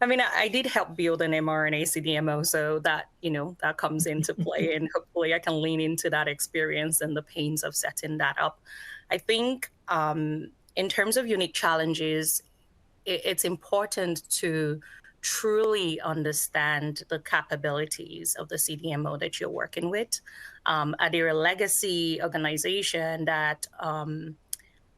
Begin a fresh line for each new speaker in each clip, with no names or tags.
I mean, I did help build an mRNA CDMO, so that, that comes into play, and hopefully I can lean into that experience and the pains of setting that up. I think in terms of unique challenges, it's important to truly understand the capabilities of the CDMO that you're working with. Are they a legacy organization that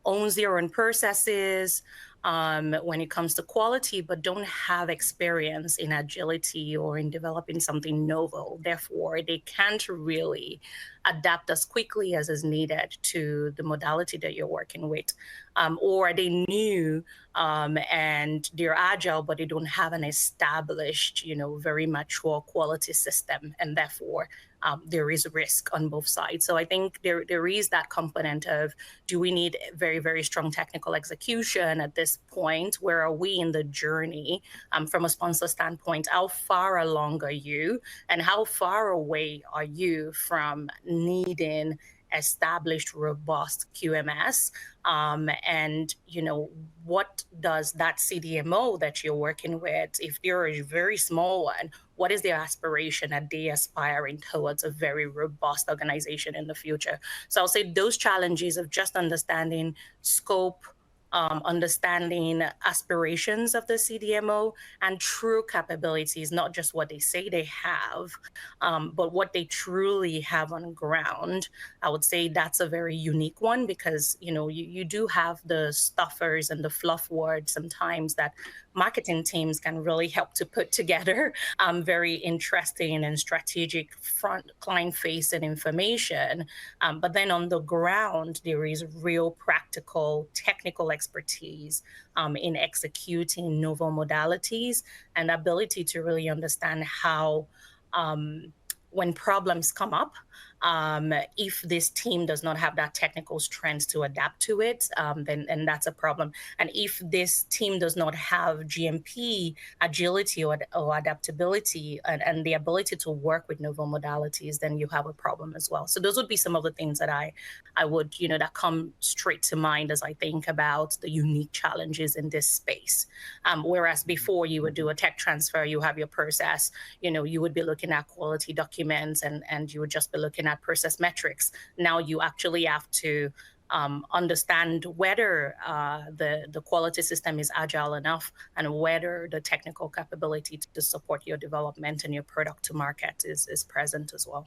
owns their own processes when it comes to quality, but don't have experience in agility or in developing something novel? Therefore, they can't really adapt as quickly as is needed to the modality that you're working with. Or are they new and they're agile, but they don't have an established, very mature quality system, and therefore there is risk on both sides. So I think there is that component of, do we need very, very strong technical execution at this point? Where are we in the journey from a sponsor standpoint? How far along are you? And how far away are you from needing established, robust QMS? And, what does that CDMO that you're working with, if they're a very small one, what is their aspiration? Are they aspiring towards a very robust organization in the future? So I'll say those challenges of just understanding scope, understanding aspirations of the CDMO and true capabilities, not just what they say they have, but what they truly have on ground. I would say that's a very unique one, because you do have the stuffers and the fluff words sometimes that marketing teams can really help to put together very interesting and strategic front client facing information. But then on the ground, there is real practical technical expertise in executing novel modalities and ability to really understand how, when problems come up, if this team does not have that technical strength to adapt to it, then that's a problem. And if this team does not have GMP agility or adaptability and the ability to work with novel modalities, then you have a problem as well. So those would be some of the things that I would, that come straight to mind as I think about the unique challenges in this space. Whereas before you would do a tech transfer, you have your process, you would be looking at quality documents and you would just be looking at process metrics. Now you actually have to understand whether the quality system is agile enough and whether the technical capability to support your development and your product to market is present as well.